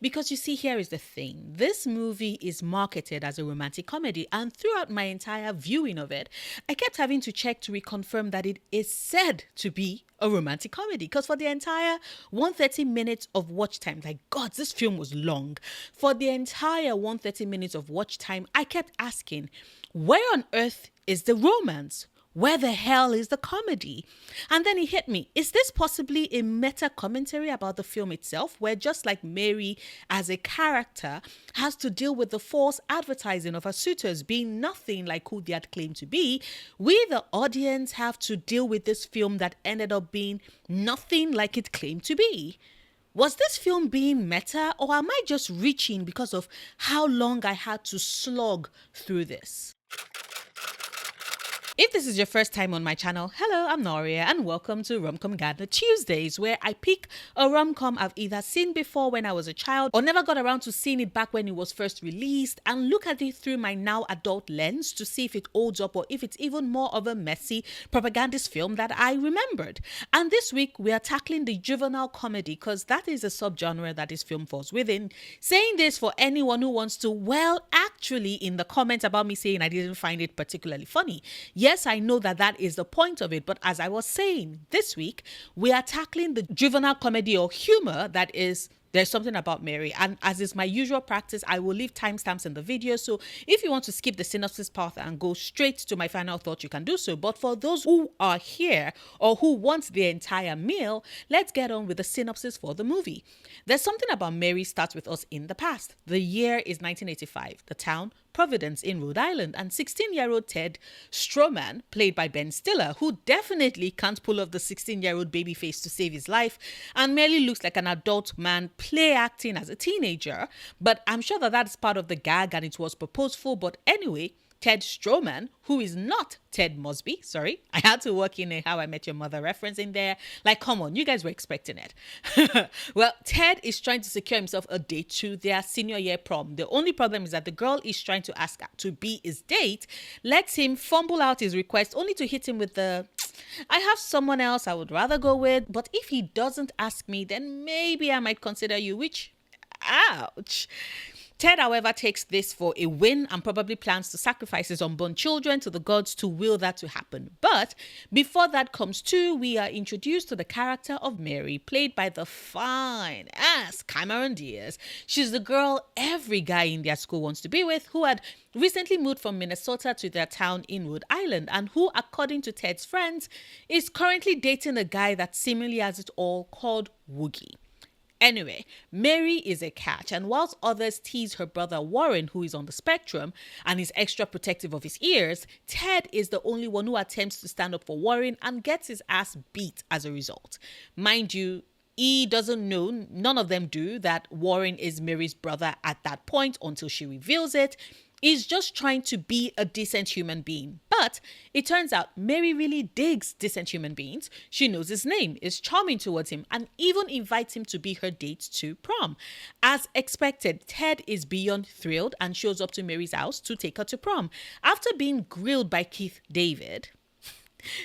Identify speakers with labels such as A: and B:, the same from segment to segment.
A: Because you see, here is the thing. This movie is marketed as a romantic comedy, and throughout my entire viewing of it, I kept having to check to reconfirm that it is said to be a romantic comedy. Because for the entire 130 minutes of watch time, like God, this film was long. For the entire 130 minutes of watch time, I kept asking, where on earth is the romance? Where the hell is the comedy? And then it hit me. Is this possibly a meta commentary about the film itself, where just like Mary as a character has to deal with the false advertising of her suitors being nothing like who they had claimed to be, we, the audience, have to deal with this film that ended up being nothing like it claimed to be? Was this film being meta, or am I just reaching because of how long I had to slog through this? If this is your first time on my channel, hello, I'm Noria and welcome to Rom-Com Gardener Tuesdays, where I pick a rom-com I've either seen before when I was a child or never got around to seeing it back when it was first released and look at it through my now adult lens to see if it holds up or if it's even more of a messy propagandist film that I remembered. And this week we are tackling the juvenile comedy because that is a subgenre that this film falls within. Saying this for anyone who wants to, well, actually in the comments about me saying I didn't find it particularly funny. Yes, I know that that is the point of it, but as I was saying, this week, we are tackling the juvenile comedy or humor that is There's Something About Mary. And as is my usual practice, I will leave timestamps in the video. So if you want to skip the synopsis part and go straight to my final thought, you can do so. But for those who are here or who want the entire meal, let's get on with the synopsis for the movie. There's Something About Mary starts with us in the past. The year is 1985. The town, Providence in Rhode Island, and 16-year-old Ted Stroman, played by Ben Stiller, who definitely can't pull off the 16-year-old baby face to save his life and merely looks like an adult man play acting as a teenager. But I'm sure that that's part of the gag and it was purposeful. But anyway, Ted Stroman, who is not Ted Mosby, sorry, I had to work in a How I Met Your Mother reference in there. Like, come on, you guys were expecting it. Well, Ted is trying to secure himself a date to their senior year prom. The only problem is that the girl he's trying to ask to be his date lets him fumble out his request only to hit him with the, I have someone else I would rather go with, but if he doesn't ask me, then maybe I might consider you, which, ouch. Ted, however, takes this for a win and probably plans to sacrifice his unborn children to the gods to will that to happen. But before that comes to, we are introduced to the character of Mary, played by the fine-ass Cameron Diaz. She's the girl every guy in their school wants to be with, who had recently moved from Minnesota to their town in Rhode Island, and who, according to Ted's friends, is currently dating a guy that seemingly has it all, called Woogie. Anyway, Mary is a catch, and whilst others tease her brother Warren, who is on the spectrum and is extra protective of his ears, Ted is the only one who attempts to stand up for Warren and gets his ass beat as a result. Mind you, he doesn't know, none of them do, that Warren is Mary's brother at that point until she reveals it. He's just trying to be a decent human being. But it turns out Mary really digs decent human beings. She knows his name, is charming towards him, and even invites him to be her date to prom. As expected, Ted is beyond thrilled and shows up to Mary's house to take her to prom. After being grilled by Keith David,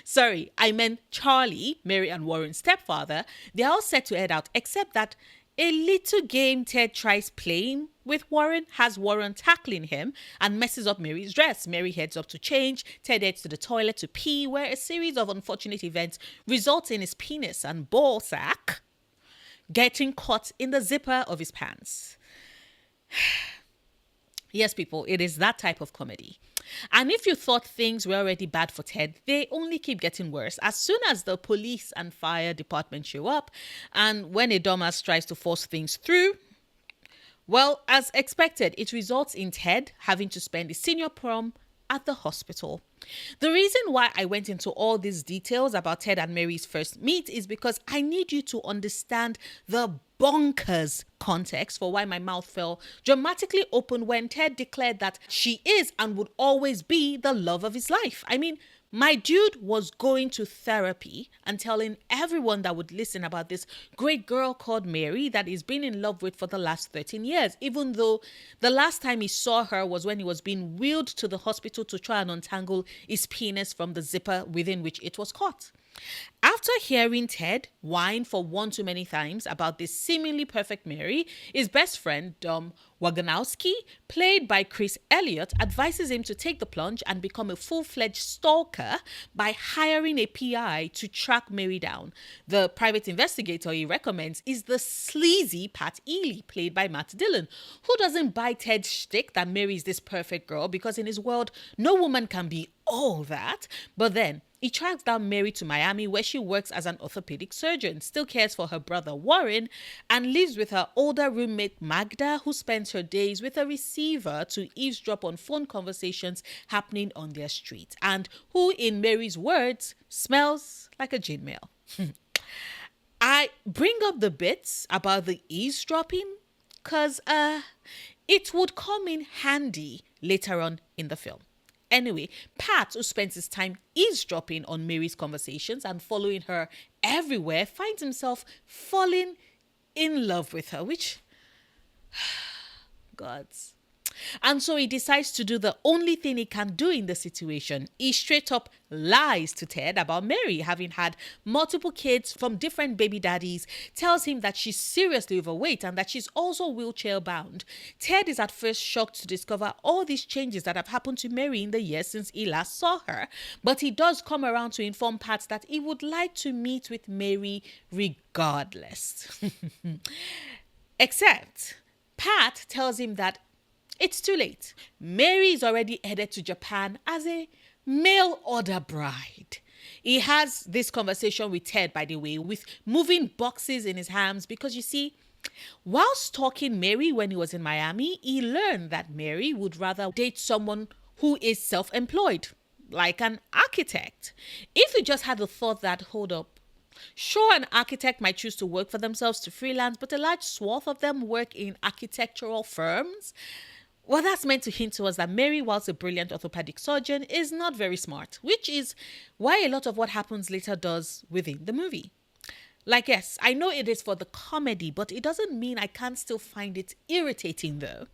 A: sorry, I meant Charlie, Mary and Warren's stepfather, they're all set to head out, except that a little game Ted tries playing with Warren has Warren tackling him and messes up Mary's dress. Mary heads up to change. Ted heads to the toilet to pee, where a series of unfortunate events results in his penis and ball sack getting caught in the zipper of his pants. Yes, people, it is that type of comedy. And if you thought things were already bad for Ted, they only keep getting worse. As soon as the police and fire department show up, and when a dumbass tries to force things through, well, as expected, it results in Ted having to spend his senior prom at the hospital. The reason why I went into all these details about Ted and Mary's first meet is because I need you to understand the bonkers context for why my mouth fell dramatically open when Ted declared that she is and would always be the love of his life. I mean, my dude was going to therapy and telling everyone that would listen about this great girl called Mary that he's been in love with for the last 13 years, even though the last time he saw her was when he was being wheeled to the hospital to try and untangle his penis from the zipper within which it was caught. After hearing Ted whine for one too many times about this seemingly perfect Mary, his best friend, Dom Waganowski, played by Chris Elliott, advises him to take the plunge and become a full-fledged stalker by hiring a PI to track Mary down. The private investigator he recommends is the sleazy Pat Ely, played by Matt Dillon, who doesn't buy Ted's shtick that Mary is this perfect girl because in his world, no woman can be all that. But then, he tracks down Mary to Miami, where she works as an orthopedic surgeon, still cares for her brother Warren, and lives with her older roommate Magda, who spends her days with a receiver to eavesdrop on phone conversations happening on their street, and who, in Mary's words, smells like a gin mill. I bring up the bits about the eavesdropping because it would come in handy later on in the film. Anyway, Pat, who spends his time eavesdropping on Mary's conversations and following her everywhere, finds himself falling in love with her, which, gods. And so he decides to do the only thing he can do in the situation. He straight up lies to Ted about Mary having had multiple kids from different baby daddies, tells him that she's seriously overweight and that she's also wheelchair bound. Ted is at first shocked to discover all these changes that have happened to Mary in the years since he last saw her, but he does come around to inform Pat that he would like to meet with Mary regardless. Except Pat tells him that it's too late. Mary is already headed to Japan as a mail order bride. He has this conversation with Ted, by the way, with moving boxes in his hands because you see, while stalking Mary when he was in Miami, he learned that Mary would rather date someone who is self-employed, like an architect. If he just had the thought that, hold up, sure, an architect might choose to work for themselves to freelance, but a large swath of them work in architectural firms. Well, that's meant to hint to us that Mary, whilst a brilliant orthopedic surgeon, is not very smart, which is why a lot of what happens later does within the movie. Like, yes, I know it is for the comedy, but it doesn't mean I can't still find it irritating though.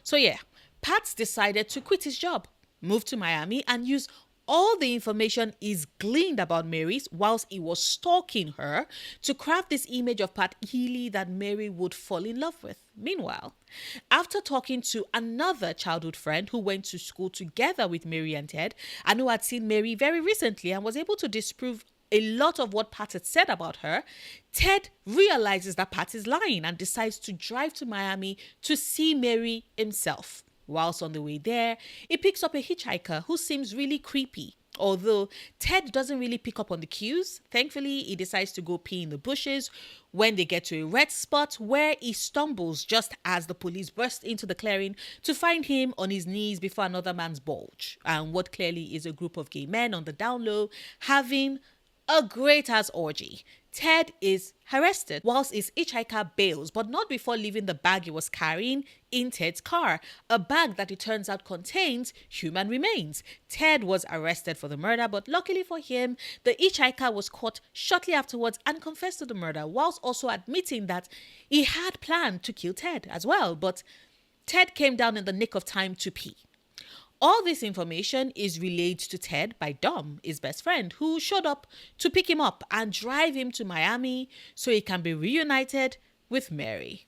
A: So yeah, Pat's decided to quit his job, move to Miami, and use all the information he's gleaned about Mary whilst he was stalking her to craft this image of Pat Healy that Mary would fall in love with. Meanwhile, after talking to another childhood friend who went to school together with Mary and Ted and who had seen Mary very recently and was able to disprove a lot of what Pat had said about her, Ted realizes that Pat is lying and decides to drive to Miami to see Mary himself. Whilst on the way there, he picks up a hitchhiker who seems really creepy. Although Ted doesn't really pick up on the cues, thankfully he decides to go pee in the bushes when they get to a red spot where he stumbles just as the police burst into the clearing to find him on his knees before another man's bulge and what clearly is a group of gay men on the down low having a great-ass orgy. Ted is arrested whilst his hitchhiker bails, but not before leaving the bag he was carrying in Ted's car, a bag that it turns out contains human remains. Ted was arrested for the murder, but luckily for him, the hitchhiker was caught shortly afterwards and confessed to the murder, whilst also admitting that he had planned to kill Ted as well, but Ted came down in the nick of time to pee. All this information is relayed to Ted by Dom, his best friend, who showed up to pick him up and drive him to Miami so he can be reunited with Mary.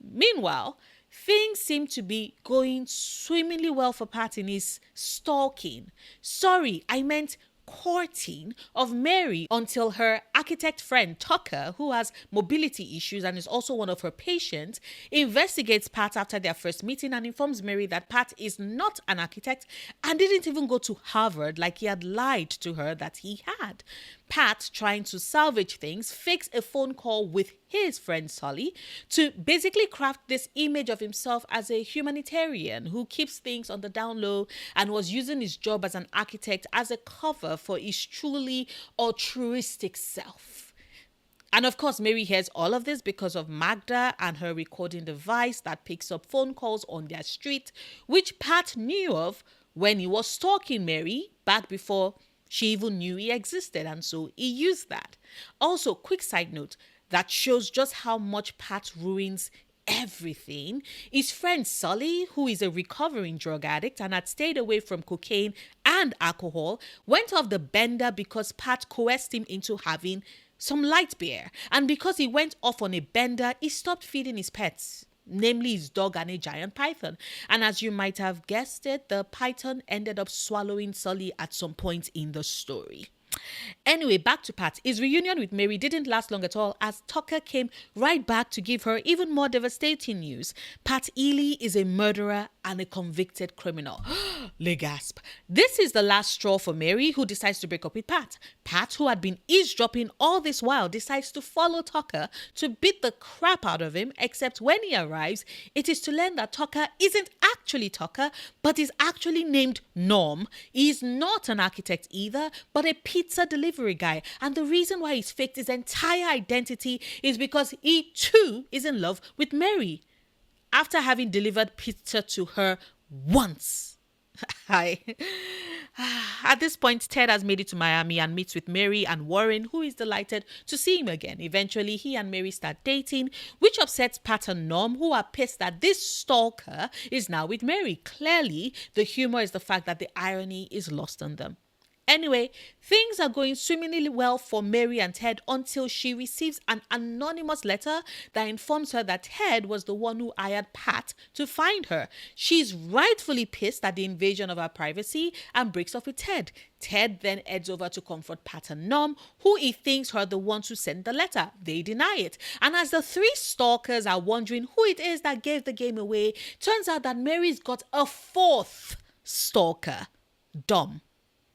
A: Meanwhile, things seem to be going swimmingly well for Pat in his stalking. Sorry, I meant courting of Mary until her architect friend Tucker, who has mobility issues and is also one of her patients, investigates Pat after their first meeting and informs Mary that Pat is not an architect and didn't even go to Harvard like he had lied to her that he had. Pat, trying to salvage things, fakes a phone call with his friend Sully to basically craft this image of himself as a humanitarian who keeps things on the down low and was using his job as an architect as a cover for his truly altruistic self. And of course, Mary hears all of this because of Magda and her recording device that picks up phone calls on their street, which Pat knew of when he was stalking Mary back before she even knew he existed, and so he used that. Also, quick side note that shows just how much Pat ruins everything, his friend Sully, who is a recovering drug addict and had stayed away from cocaine and alcohol, went off the bender because Pat coerced him into having some light beer. And because he went off on a bender, he stopped feeding his pets, namely his dog and a giant python. And as you might have guessed it, the python ended up swallowing Sully at some point in the story. Anyway, back to Pat. His reunion with Mary didn't last long at all, as Tucker came right back to give her even more devastating news. Pat Ely is a murderer and a convicted criminal. Le gasp. This is the last straw for Mary, who decides to break up with Pat. Pat, who had been eavesdropping all this while, decides to follow Tucker to beat the crap out of him, except when he arrives, it is to learn that Tucker isn't actually Tucker, but is actually named Norm. He's not an architect either, but a pizza delivery guy. And the reason why he's faked his entire identity is because he too is in love with Mary, after having delivered pizza to her once. Hi. At this point, Ted has made it to Miami and meets with Mary and Warren, who is delighted to see him again. Eventually, he and Mary start dating, which upsets Pat and Norm, who are pissed that this stalker is now with Mary. Clearly, the humor is the fact that the irony is lost on them. Anyway, things are going swimmingly well for Mary and Ted until she receives an anonymous letter that informs her that Ted was the one who hired Pat to find her. She's rightfully pissed at the invasion of her privacy and breaks off with Ted. Ted then heads over to comfort Pat and Norm, who he thinks are the ones who sent the letter. They deny it. And as the three stalkers are wondering who it is that gave the game away, turns out that Mary's got a fourth stalker, Dom.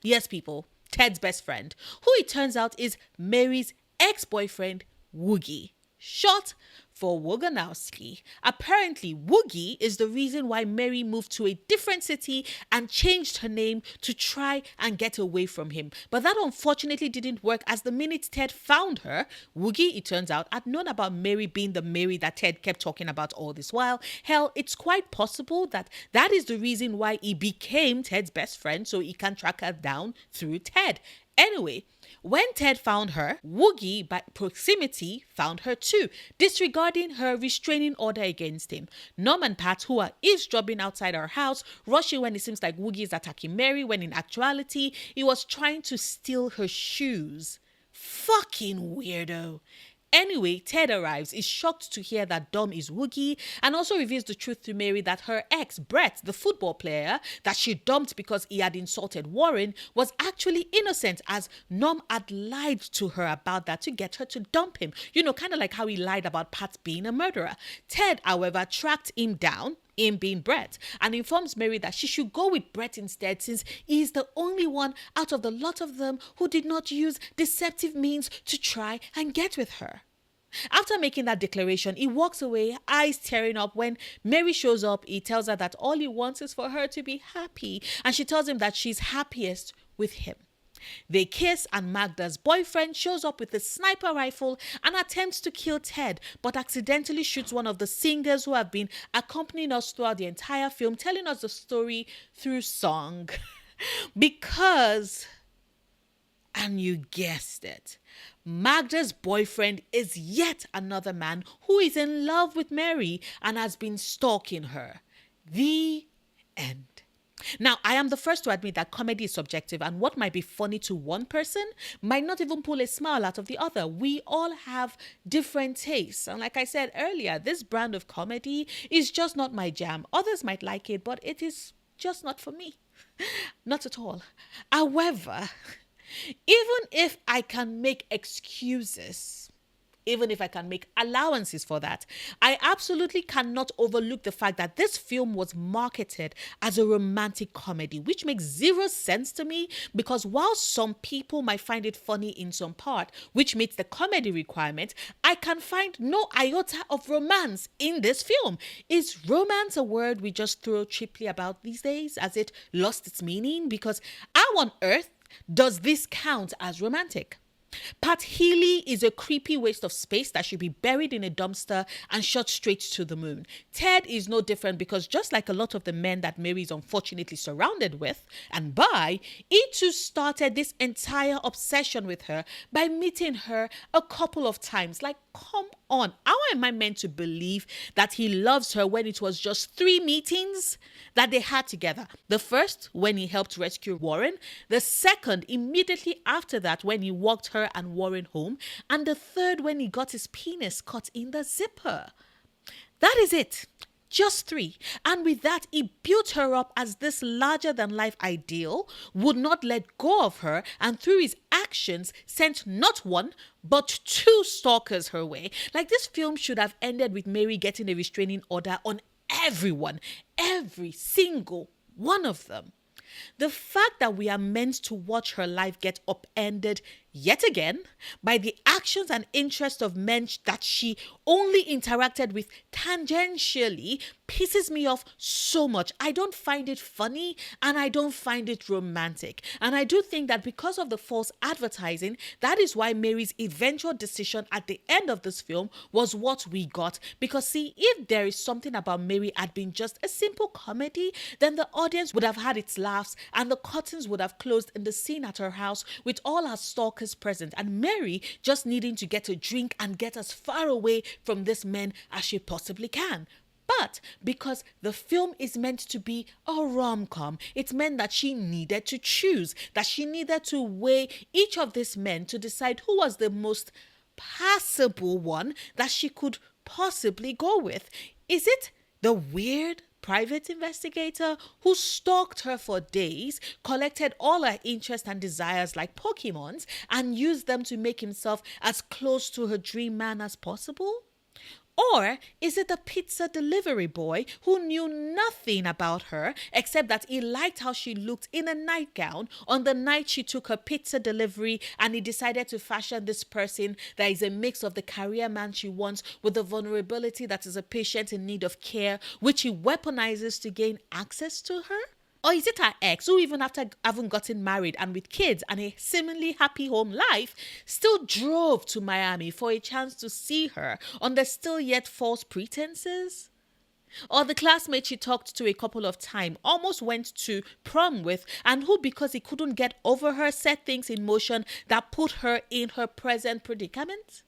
A: Yes, people, Ted's best friend, who it turns out is Mary's ex-boyfriend, Woogie. Short for Woganowski. Apparently, Woogie is the reason why Mary moved to a different city and changed her name to try and get away from him. But that unfortunately didn't work, as the minute Ted found her, Woogie, it turns out, had known about Mary being the Mary that Ted kept talking about all this while. Hell, it's quite possible that that is the reason why he became Ted's best friend, so he can track her down through Ted. Anyway, when Ted found her, Woogie, by proximity, found her too, disregarding her restraining order against him. Norm and Pat, who are eavesdropping outside our house, rush in when it seems like Woogie is attacking Mary, when in actuality, he was trying to steal her shoes. Fucking weirdo. Anyway, Ted arrives, is shocked to hear that Dom is Woogie, and also reveals the truth to Mary that her ex, Brett, the football player that she dumped because he had insulted Warren, was actually innocent, as Norm had lied to her about that to get her to dump him. You know, kind of like how he lied about Pat being a murderer. Ted, however, tracked him down, him being Brett, and informs Mary that she should go with Brett instead, since he is the only one out of the lot of them who did not use deceptive means to try and get with her. After making that declaration, he walks away, eyes tearing up. When Mary shows up, he tells her that all he wants is for her to be happy, and she tells him that she's happiest with him. They kiss, and Magda's boyfriend shows up with a sniper rifle and attempts to kill Ted, but accidentally shoots one of the singers who have been accompanying us throughout the entire film, telling us the story through song. Because, and you guessed it, Magda's boyfriend is yet another man who is in love with Mary and has been stalking her. The end. Now, I am the first to admit that comedy is subjective, and what might be funny to one person might not even pull a smile out of the other. We all have different tastes. And like I said earlier, this brand of comedy is just not my jam. Others might like it, but it is just not for me. Not at all. However, even if I can make excuses, even if I can make allowances for that, I absolutely cannot overlook the fact that this film was marketed as a romantic comedy, which makes zero sense to me, because while some people might find it funny in some part, which meets the comedy requirement, I can find no iota of romance in this film. Is romance a word we just throw cheaply about these days, as it lost its meaning? Because how on earth does this count as romantic? Pat Healy is a creepy waste of space that should be buried in a dumpster and shot straight to the moon. Ted is no different because just like a lot of the men that Mary is unfortunately surrounded with and by, he too started this entire obsession with her by meeting her a couple of times. Like, come on. How am I meant to believe that he loves her when it was just 3 meetings that they had together? The first, when he helped rescue Warren. The second, immediately after that, when he walked her and Warren home. And the third, when he got his penis caught in the zipper. That is it. Just 3. And with that, he built her up as this larger than life ideal, would not let go of her, and through his actions sent not 1, but 2 stalkers her way. Like, this film should have ended with Mary getting a restraining order on everyone, every single one of them. The fact that we are meant to watch her life get upended yet again by the actions and interests of men that she only interacted with tangentially pisses me off so much. I don't find it funny and I don't find it romantic. And I do think that because of the false advertising, that is why Mary's eventual decision at the end of this film was what we got. Because see, if there is something about Mary had been just a simple comedy, then the audience would have had its laughs and the curtains would have closed in the scene at her house with all her stalkers present and Mary just needing to get a drink and get as far away from this man as she possibly can. But because the film is meant to be a rom-com, it meant that she needed to choose, that she needed to weigh each of these men to decide who was the most passable one that she could possibly go with. Is it the weird private investigator who stalked her for days, collected all her interests and desires like Pokemons, and used them to make himself as close to her dream man as possible? Or is it the pizza delivery boy who knew nothing about her except that he liked how she looked in a nightgown on the night she took her pizza delivery, and he decided to fashion this person that is a mix of the career man she wants with the vulnerability that is a patient in need of care, which he weaponizes to gain access to her? Or is it her ex who, even after having gotten married and with kids and a seemingly happy home life, still drove to Miami for a chance to see her on the still yet false pretenses? Or the classmate she talked to a couple of times, almost went to prom with, and who, because he couldn't get over her, set things in motion that put her in her present predicament?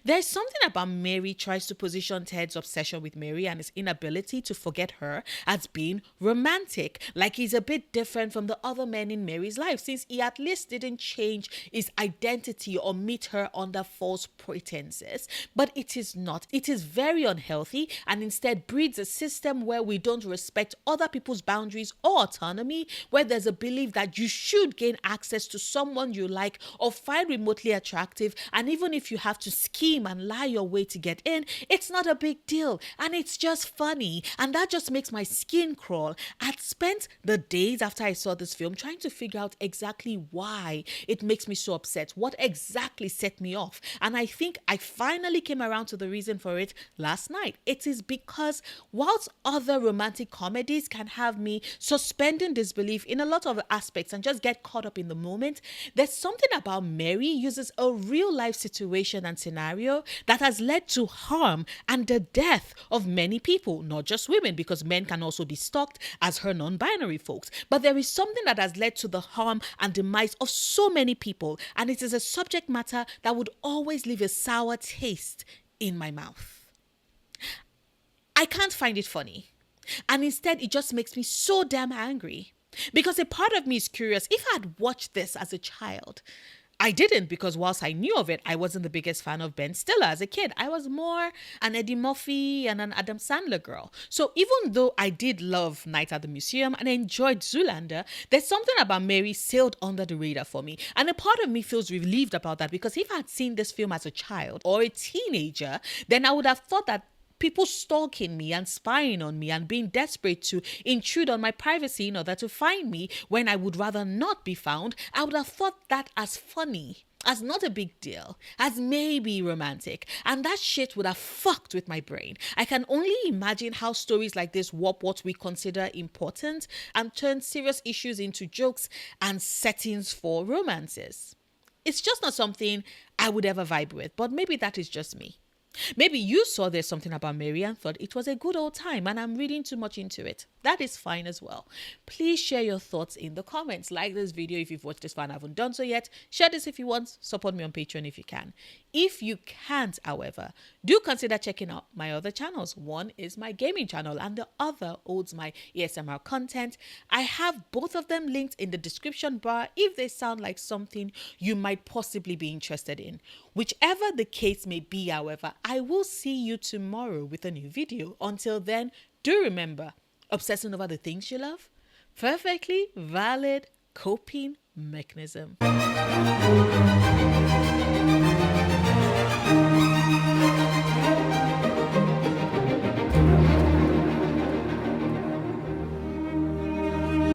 A: There's something about Mary tries to position Ted's obsession with Mary and his inability to forget her as being romantic, like he's a bit different from the other men in Mary's life, since he at least didn't change his identity or meet her under false pretenses. But it is not. It is very unhealthy and instead breeds a system where we don't respect other people's boundaries or autonomy, where there's a belief that you should gain access to someone you like or find remotely attractive, and even if you have to scheme and lie your way to get in, it's not a big deal and it's just funny, and that just makes my skin crawl. I'd spent the days after I saw this film trying to figure out exactly why it makes me so upset, what exactly set me off, and I think I finally came around to the reason for it last night. It is because whilst other romantic comedies can have me suspending disbelief in a lot of aspects and just get caught up in the moment, there's something about Mary uses a real life situation and scenario that has led to harm and the death of many people, not just women, because men can also be stalked as her non-binary folks. But there is something that has led to the harm and demise of so many people, and it is a subject matter that would always leave a sour taste in my mouth. I can't find it funny, and instead it just makes me so damn angry, because a part of me is curious if I had watched this as a child. I didn't, because whilst I knew of it, I wasn't the biggest fan of Ben Stiller as a kid. I was more an Eddie Murphy and an Adam Sandler girl. So even though I did love Night at the Museum and I enjoyed Zoolander, there's something about Mary sailed under the radar for me. And a part of me feels relieved about that, because if I had seen this film as a child or a teenager, then I would have thought that people stalking me and spying on me and being desperate to intrude on my privacy in order to find me when I would rather not be found, I would have thought that as funny, as not a big deal, as maybe romantic. And that shit would have fucked with my brain. I can only imagine how stories like this warp what we consider important and turn serious issues into jokes and settings for romances. It's just not something I would ever vibe with, but maybe that is just me. Maybe you saw there's something about Mary and thought it was a good old time and I'm reading too much into it. That is fine as well. Please share your thoughts in the comments. Like this video if you've watched this far and haven't done so yet. Share this if you want. Support me on Patreon if you can. If you can't, however, do consider checking out my other channels. One is my gaming channel and the other holds my ASMR content. I have both of them linked in the description bar if they sound like something you might possibly be interested in. Whichever the case may be, however, I will see you tomorrow with a new video. Until then, do remember, obsessing over the things you love, perfectly valid coping mechanism.